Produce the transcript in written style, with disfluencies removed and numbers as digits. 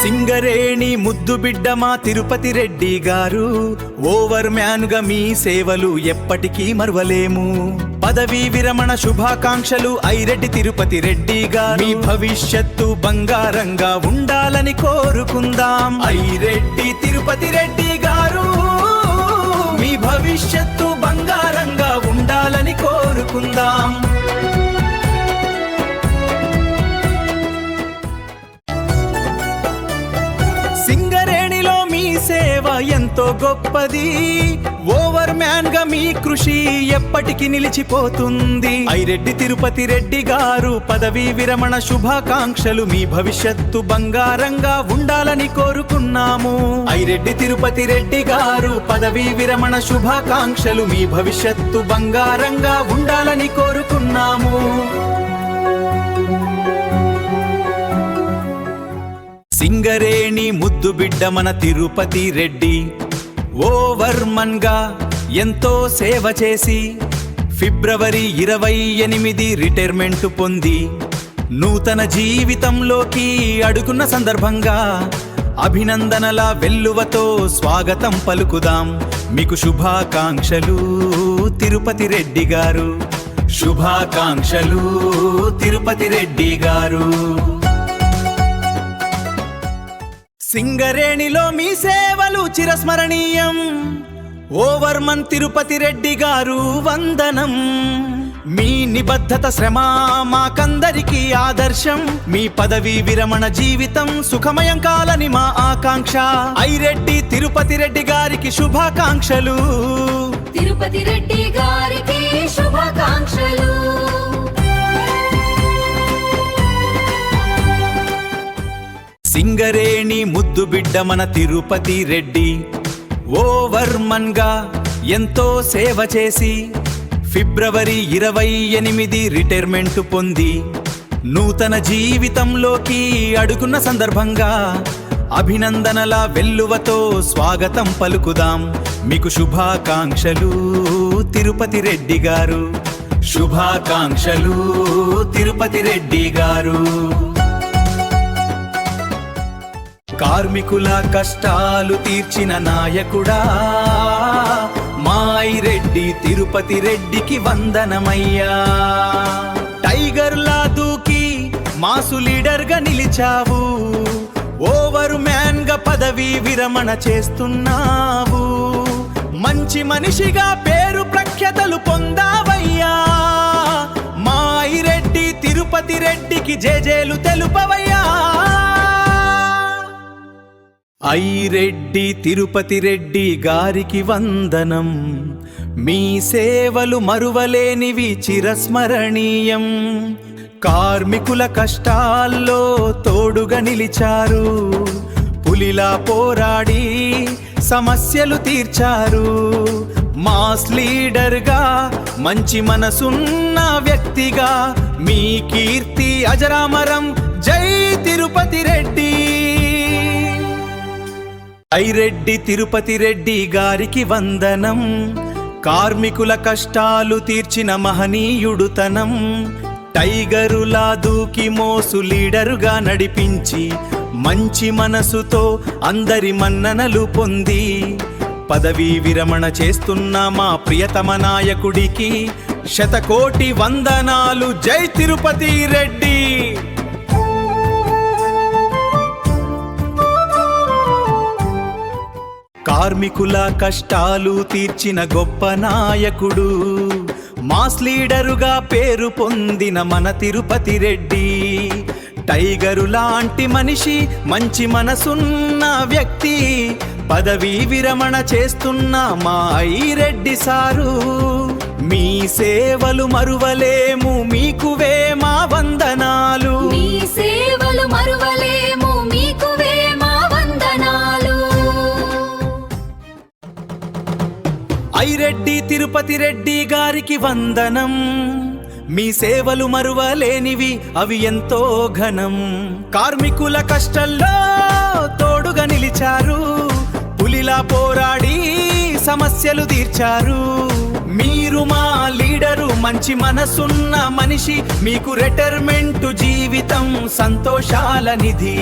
సింగరేణి ముద్దు బిడ్డ మా తిరుపతి రెడ్డి గారు, ఓవర్ మ్యాన్ గా మీ సేవలు ఎప్పటికీ మరువలేము. పదవీ విరమణ శుభాకాంక్షలు ఐరెడ్డి తిరుపతి రెడ్డి గారు. మీ భవిష్యత్తు బంగారంగా ఉండాలని కోరుకుందాం. ఐరెడ్డి తిరుపతి రెడ్డి గారు, మీ భవిష్యత్తు బంగారంగా ఉండాలని కోరుకుందాం. సింగరేణిలో మీ సేవ ఎంతో గొప్పది. ఓవర్ మ్యాన్ గా మీ కృషి ఎప్పటికీ నిలిచిపోతుంది. ఐరెడ్డి తిరుపతి రెడ్డి గారు, పదవీ విరమణ శుభాకాంక్షలు. మీ భవిష్యత్తు బంగారంగా ఉండాలని కోరుకున్నాము. ఐరెడ్డి తిరుపతి రెడ్డి గారు, పదవీ విరమణ శుభాకాంక్షలు. మీ భవిష్యత్తు బంగారంగా ఉండాలని కోరుకున్నాము. సింగరేణి ముద్దు బిడ్డ మన తిరుపతి రెడ్డి, ఓవర్ మన్ గా ఎంతో సేవ చేసి ఫిబ్రవరి 28 రిటైర్మెంట్ పొంది నూతన జీవితంలోకి అడుగున్న సందర్భంగా అభినందనల వెల్లువతో స్వాగతం పలుకుదాం. మీకు శుభాకాంక్షలు తిరుపతి రెడ్డి గారు, శుభాకాంక్షలు తిరుపతి రెడ్డి గారు. సింగరేణిలో మీ సేవలు చిరస్మరణీయం. ఓవర్ మన్ తిరుపతి రెడ్డి గారు వందనం. మీ నిబద్ధత శ్రమ మాకందరికీ ఆదర్శం. మీ పదవీ విరమణ జీవితం సుఖమయం కాలని మా ఆకాంక్ష. ఐరెడ్డి తిరుపతి రెడ్డి గారికి శుభాకాంక్షలు. తిరుపతి రెడ్డి గారికి శుభాకాంక్షలు. సింగరేణి ముద్దు బిడ్డ మన తిరుపతి రెడ్డి, ఓవర్ మన్ గా ఎంతో సేవ చేసి ఫిబ్రవరి 28 రిటైర్మెంట్ పొంది నూతన జీవితంలోకి అడుగున్న సందర్భంగా అభినందనల వెల్లువతో స్వాగతం పలుకుదాం. మీకు శుభాకాంక్షలు తిరుపతి రెడ్డి గారు, శుభాకాంక్షలు తిరుపతి రెడ్డి గారు. కార్మికుల కష్టాలు తీర్చిన నాయకుడా, మా ఐరెడ్డి తిరుపతి రెడ్డికి వందనమయ్యా. టైగర్ లా దూకి మాసు లీడర్ గా నిలిచావు. ఓవర్ మ్యాన్ గా పదవీ విరమణ చేస్తున్నావు. మంచి మనిషిగా పేరు ప్రఖ్యాతలు పొందావయ్యా. మా ఐరెడ్డి తిరుపతి రెడ్డికి జేజేలు తెలుపవయ్యా. ఐరెడ్డి తిరుపతి రెడ్డి గారికి వందనం. మీ సేవలు మరువలేనివి, చిరస్మరణీయం. కార్మికుల కష్టాల్లో తోడుగా నిలిచారు. పులిలా పోరాడి సమస్యలు తీర్చారు. మాస్ లీడర్గా మంచి మనసున్న వ్యక్తిగా మీ కీర్తి అజరామరం. జై తిరుపతి రెడ్డి. ఐరెడ్డి తిరుపతి రెడ్డి గారికి వందనం. కార్మికుల కష్టాలు తీర్చిన మహనీయుడుతనం. టైగరులా దూకి మోసు లీడరుగా నడిపించి మంచి మనసుతో అందరి మన్ననలు పొంది పదవీ విరమణ చేస్తున్న మా ప్రియతమ నాయకుడికి శతకోటి వందనాలు. జై తిరుపతి రెడ్డి. కార్మికుల కష్టాలు తీర్చిన గొప్ప నాయకుడు, మాస్ లీడరుగా పేరు పొందిన మన తిరుపతి రెడ్డి. టైగరు లాంటి మనిషి, మంచి మనసున్న వ్యక్తి, పదవీ విరమణ చేస్తున్న మా ఐరెడ్డి సారు. మీ సేవలు మరువలేము, మీకువే మా వందనాలు. మీ సేవలు మరువలేము, మీకువే మా వందనాలు. ఐరెడ్డి తిరుపతి రెడ్డి గారికి వందనం. మీ సేవలు మరువలేనివి, అవి ఎంతో ఘనం. కార్మికుల కష్టల్లో తోడుగా నిలిచారు. పులిలా పోరాడి సమస్యలు తీర్చారు. మీరు మా లీడరు, మంచి మనసున్న మనిషి. మీకు రిటైర్మెంట్ జీవితం సంతోషాల నిధి.